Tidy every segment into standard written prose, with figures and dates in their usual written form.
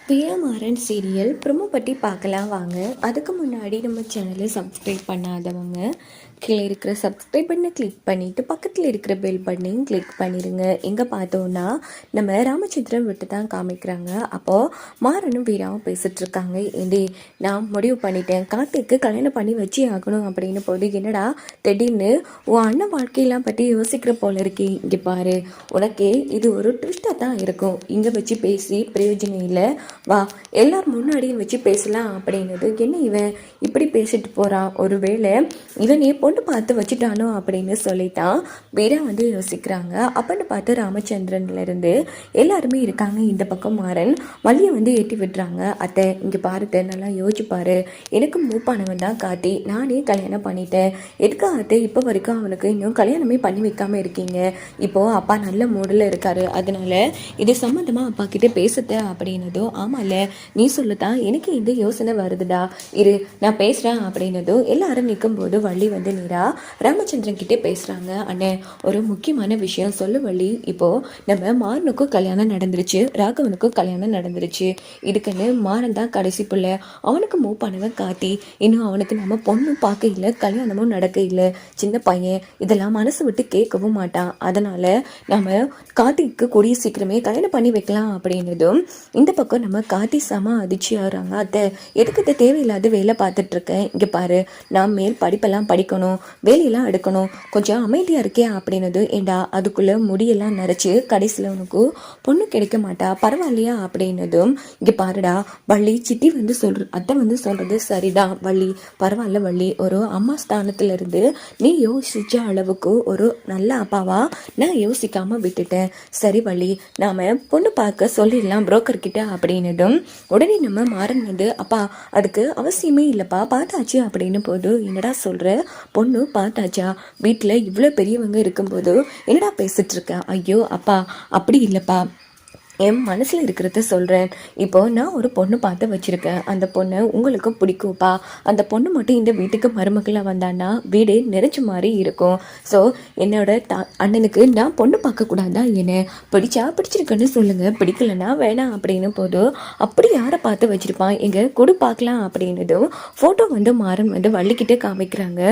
பிரியமாறன் serial promo பற்றி பார்க்கலாம் வாங்க. அதுக்கு முன்னாடி நம்ம சேனலை சப்ஸ்கிரைப் பண்ணாதவங்க கீழே இருக்கிற சப்ஸ்கிரைப் பண்ணை கிளிக் பண்ணிவிட்டு பக்கத்தில் இருக்கிற பெல் பட்டனையும் கிளிக் பண்ணிடுங்க. எங்கே பார்த்தோன்னா நம்ம ராமச்சந்திரன் விட்டு தான் காமிக்கிறாங்க. அப்போது மாறனும் வீராவும் பேசிகிட்டு இருக்காங்க. ஏண்டி நான் முடிவு பண்ணிட்டேன், கார்த்திக்கு கல்யாணம் பண்ணி வச்சு ஆகணும் அப்படின்னு போது என்னடா திடீர்னு உன் அண்ணன் வாழ்க்கையெல்லாம் பற்றி யோசிக்கிற போல இருக்கே. இங்கே பாரு, உனக்கே இது ஒரு ட்விஸ்டாக தான் இருக்கும். இங்கே வச்சு பேசி பிரயோஜனம் இல்லை, வா எல்லாரும் முன்னாடியும் வச்சு பேசலாம் அப்படின்னது. என்ன இவன் இப்படி பேசிட்டு போகிறான், ஒருவேளை இவனே பொண்ணு பார்த்து வச்சுட்டானோ அப்படின்னு சொல்லிட்டான் வீரா யோசிக்கிறாங்க. அப்படின்னு பார்த்து ராமச்சந்திரன்லேருந்து எல்லாருமே இருக்காங்க. இந்த பக்கம் மாறன் வள்ளியை ஏற்றி விடுறாங்க. அத்தை இங்கே பாருத்த, நல்லா யோசிச்சு பாரு, எனக்கு மூப்பானவன் தான் கார்த்தி, நானே கல்யாணம் பண்ணிட்டேன், எதுக்காக அத்தை இப்போ வரைக்கும் அவனுக்கு இன்னும் கல்யாணமே பண்ணி வைக்காமல் இருக்கீங்க? இப்போது அப்பா நல்ல மூடில் இருக்காரு, அதனால இது சம்மந்தமாக அப்பா கிட்டே பேசுத அப்படின்னதும், ஆமாம்ல நீ சொல்லத்தான் எனக்கு இந்த யோசனை வருதுடா, இரு நான் பேசுகிறேன் அப்படின்னதும் எல்லாரும் நிற்கும்போது வள்ளி நீரா ராமச்சந்திரன் கிட்டே பேசுகிறாங்க. அண்ணே ஒரு முக்கியமான விஷயம் சொல்லு வள்ளி, இப்போது நம்ம மாறனுக்கும் கல்யாணம் நடந்துருச்சு, ராகவனுக்கும் கல்யாணம் நடந்துருச்சு, இதுக்குன்னு மாறன் தான் கடைசி பிள்ளை, அவனுக்கு மூவ் பண்ணவன் கார்த்தி, இன்னும் அவனுக்கு நம்ம பொண்ணும் பார்க்க இல்லை, கல்யாணமும் நடக்க இல்லை, சின்ன பையன், இதெல்லாம் மனசு விட்டு கேட்கவும் மாட்டான், அதனால நம்ம கார்த்திக்கு கூடிய சீக்கிரமே கல்யாணம் பண்ணி வைக்கலாம் அப்படின்னதும் இந்த பக்கம் நம்ம கார்த்தி செம அதிர்ச்சி ஆகிறாங்க. அதை எதுக்கு தேவையில்லாத வேலை பார்த்துட்டு இருக்கேன், இங்கே பாரு நான் மேல் படிப்பெல்லாம் படிக்கணும், வேலையெல்லாம் எடுக்கணும், கொஞ்சம் அமைதியாக இருக்கே அப்படின்னது. ஏண்டா அதுக்குள்ளே முடியெல்லாம் நரைச்சி கடைசியில் உனக்கு பொண்ணு கிடைக்க மாட்டா, பரவாயில்லையா அப்படின்னதும், இங்கே பாருடா வள்ளி, சித்தி அத்தை சொல்கிறது சரிதான் வள்ளி, பரவாயில்ல வள்ளி, ஒரு அம்மா ஸ்தானத்துலேருந்து நீ யோசிச்ச அளவுக்கு ஒரு நல்ல அப்பாவா நான் யோசிக்காமல் விட்டுட்டேன். சரி வள்ளி, நாம் பொண்ணு பார்க்க சொல்லிடலாம் புரோக்கர்கிட்ட அப்படின்னதும் உடனே நம்ம மாறன் அப்பா அதுக்கு அவசியமே இல்லைப்பா, பார்த்தாச்சு அப்படின்னு போது, என்னடா சொல்கிற, பொண்ணு பார்த்தாச்சா, வீட்டில் இவ்வளோ பெரியவங்க இருக்கும்போது என்னடா பேசிட்டு இருக்க? ஐயோ அப்பா அப்படி இல்லைப்பா, என் மனசில் இருக்கிறத சொல்கிறேன். இப்போது நான் ஒரு பொண்ணு பார்த்து வச்சுருக்கேன், அந்த பொண்ணை உங்களுக்கு பிடிக்கும்ப்பா, அந்த பொண்ணு மட்டும் இந்த வீட்டுக்கு மருமகளாக வந்தான்னா வீடு நிறைஞ்ச மாதிரி இருக்கும். ஸோ என்னோட அண்ணனுக்கு நான் பொண்ணு பார்க்கக்கூடாதா, என்ன பிடிச்சா பிடிச்சிருக்குன்னு சொல்லுங்கள், பிடிக்கலன்னா வேணாம் அப்படின்னு போதும், அப்படி யாரை பார்த்து வச்சுருப்பான், எங்கே கொடு பார்க்கலாம் அப்படின்னதும் ஃபோட்டோ மாறன் வள்ளிக்கிட்டே காமிக்கிறாங்க.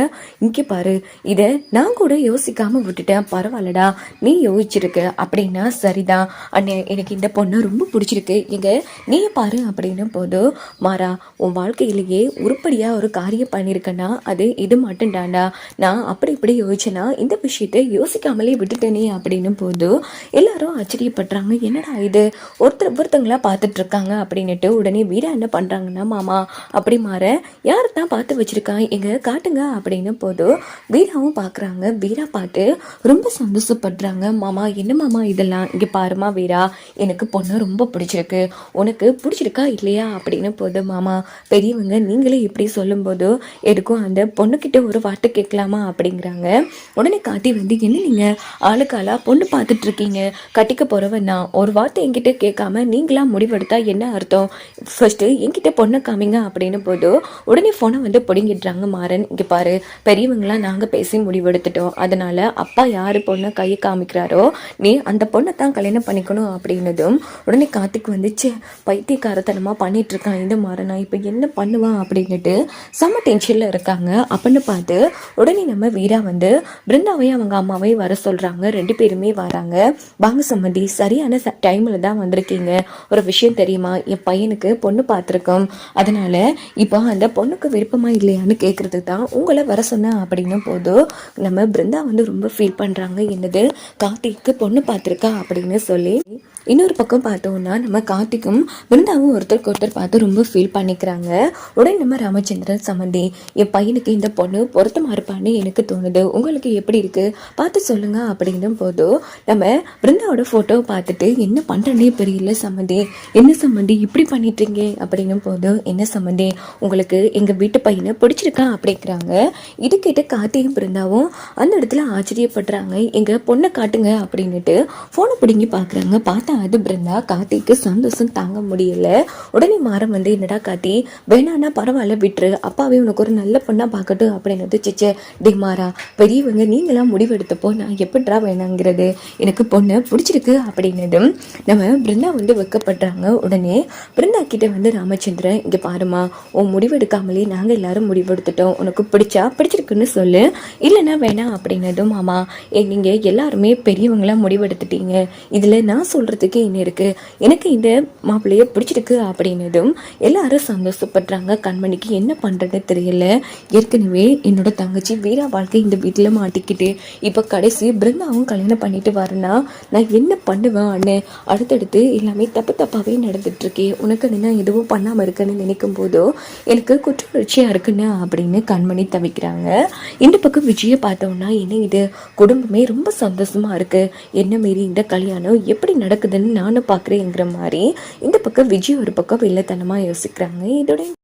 இங்கே பாரு, இதை நான் கூட யோசிக்காமல் விட்டுட்டேன், பரவாயில்லடா நீ யோசிச்சிருக்க அப்படின்னா சரிதான் அண்ணே, எனக்கு இந்த பொண்ணு ரொம்ப பிடிச்சிருக்கு, எங்க நீயே பாரு அப்படின்னு போது, மாறா உன் வாழ்க்கையிலேயே உருப்படியாக ஒரு காரியம் பண்ணியிருக்கேன்னா அது இது மட்டும் தாண்டா, நான் அப்படி இப்படி யோசிச்சேன்னா இந்த விஷயத்தை யோசிக்காமலே விட்டுட்டேனே அப்படின்னு போது எல்லாரும் ஆச்சரியப்படுறாங்க. என்னடா இது ஒருத்தங்களா பார்த்துட்டு இருக்காங்க அப்படின்னுட்டு உடனே வீரா என்ன பண்ணுறாங்கன்னா, மாமா அப்படி மாற யார் தான் பார்த்து வச்சிருக்கான், எங்க காட்டுங்க அப்படின்னு போது வீராவும் பார்க்குறாங்க. வீரா பார்த்து ரொம்ப சந்தோஷப்படுறாங்க. மாமா என்ன மாமா இதெல்லாம், இங்கே பாருமா வீரா, எனக்கு பொண்ணு ரொம்ப பிடிச்சிருக்கு, உனக்கு பிடிச்சிருக்கா இல்லையா அப்படின்னு போது, மாமா பெரியவங்க நீங்களே இப்படி சொல்லும்போது எதுக்கும் அந்த பொண்ணுக்கிட்ட ஒரு வார்த்தை கேட்கலாமா அப்படிங்கிறாங்க. உடனே காட்டி என்ன நீங்கள் ஆளுக்காலா பொண்ணு பார்த்துட்டு இருக்கீங்க, கட்டிக்க போகிறவன் நான், ஒரு வார்த்தை என்கிட்ட கேட்காம நீங்களா முடிவெடுத்தா என்ன அர்த்தம், ஃபர்ஸ்ட்டு என்கிட்ட பொண்ணை காமிங்க அப்படின்னு போது உடனே ஃபோனை பிடிங்கிடுறாங்க மாறன். இங்கே பாரு, பெரியவங்களாம் நாங்கள் பேசி முடிவெடுத்துட்டோம், அதனால அப்பா யார் பொண்ணை கையை காமிக்கிறாரோ நீ அந்த பொண்ணை தான் கல்யாணம் பண்ணிக்கணும் அப்படின்னு உடனே கார்த்திக் பைத்தியக்காரத்தனமா பண்ணிட்டு இருக்கான் இந்த மாறனா, இப்போ என்ன பண்ணுவான் அப்படின்னுட்டு செம்ம டென்ஷன்ல இருக்காங்க. அப்படின்னு பார்த்து உடனே நம்ம வீரா பிருந்தாவையும் அவங்க அம்மாவையும் வர சொல்றாங்க. ரெண்டு பேருமே வராங்க. வாங்க சம்மந்தி, சரியான டைம்ல தான் வந்திருக்கீங்க, ஒரு விஷயம் தெரியுமா, என் பையனுக்கு பொண்ணு பார்த்துருக்கோம், அதனால இப்போ அந்த பொண்ணுக்கு விருப்பமா இல்லையான்னு கேட்கறதுக்கு தான் உங்களை வர சொன்னேன் அப்படின்னு போது நம்ம பிருந்தா ரொம்ப ஃபீல் பண்றாங்க. என்னது கார்த்திக்கு பொண்ணு பார்த்துருக்கா அப்படின்னு சொல்லி. இன்னொரு பக்கம் பார்த்தோம்னா நம்ம கார்த்திக்கும் பிருந்தாவும் ஒருத்தருக்கு ஒருத்தர் பார்த்து ரொம்ப ஃபீல் பண்ணிக்கிறாங்க. உடனே நம்ம ராமச்சந்திரன், சம்மந்தி என் பையனுக்கு இந்த பொண்ணு பொருத்தமாக இருப்பான்னு எனக்கு தோணுது, உங்களுக்கு எப்படி இருக்கு பார்த்து சொல்லுங்க அப்படின்னும் போதும் நம்ம பிருந்தாவோட ஃபோட்டோவை பார்த்துட்டு என்ன பண்ணுறேன்னே தெரியல சம்மந்தி, என்ன சம்மந்தி இப்படி பண்ணிட்டுருங்க அப்படின்னும் போதும், என்ன சம்மந்தி உங்களுக்கு எங்கள் வீட்டு பையனை பிடிச்சிருக்கா அப்படிங்கிறாங்க. இது கேட்டு கார்த்தியும் பிருந்தாவும் அந்த இடத்துல ஆச்சரியப்படுறாங்க. எங்கள் பொண்ணை காட்டுங்க அப்படின்னுட்டு ஃபோனை பிடுங்கி பார்க்குறாங்க. பார்த்தா அது பிருந்தா கார்த்திக்கு சந்தோஷம் தாங்க முடியல. உடனே மாறம் வந்து என்னடா கார்த்தி வேணான்னா பரவாயில்ல விட்டுரு, அப்பாவே உனக்கு ஒரு நல்ல பொண்ணா பார்க்கட்டும் அப்படின்னு சிச்சே டி மாறா பெரியவங்க நீங்களாம் முடிவெடுத்தப்போ நான் எப்படிடா வேணாங்கிறது, எனக்கு பொண்ணை பிடிச்சிருக்கு அப்படின்னதும் நம்ம பிருந்தா வந்து வெக்கப்படுறாங்க. உடனே பிருந்தா கிட்ட வந்து ராமச்சந்திரன் இங்கே பாருமா, உன் முடிவெடுக்காமலே நாங்கள் எல்லாரும் முடிவெடுத்துட்டோம், உனக்கு பிடிச்சா பிடிச்சிருக்குன்னு சொல்லு, இல்லைன்னா வேணாம் அப்படின்னதும் ஆமா நீங்கள் எல்லாருமே பெரியவங்களாம் முடிவெடுத்துட்டீங்க, இதில் நான் சொல்கிறதுக்கு என்ன இருக்குது, எனக்கு இந்த மாப்பிள்ளைய பிடிச்சிருக்கு அப்படின்னதும் எல்லாரும் சந்தோஷப்படுறாங்க. கண்மணிக்கு என்ன பண்ணுறதுன்னு தெரியல. ஏற்கனவே என்னோட தங்கச்சி வீரா வாழ்க்கை இந்த வீட்டில் மாட்டிக்கிட்டு இப்போ கடைசி பிருந்தாவும் கல்யாணம் பண்ணிட்டு வரேன்னா நான் என்ன பண்ணுவேன் அண்ணே, அடுத்தடுத்து எல்லாமே தப்பாகவே நடந்துட்டுருக்கே, உனக்கு நான் எதுவும் பண்ணாமல் இருக்கேன்னு நினைக்கும் போதோ எனக்கு குற்றவுணர்ச்சியாக இருக்குன்னு அப்படின்னு கண்மணி தவிக்கிறாங்க. இந்த பக்கம் விஜயை பார்த்தோம்னா என்ன இது குடும்பமே ரொம்ப சந்தோஷமாக இருக்குது, என்ன மாரி இந்த கல்யாணம் எப்படி நடக்குதுன்னு நானும் பார்க்குறேங்கிற மாதிரி இந்த பக்கம் விஜய் ஒரு பக்கம் வில்லத்தனமாக யோசிக்கிறாங்க. இதோட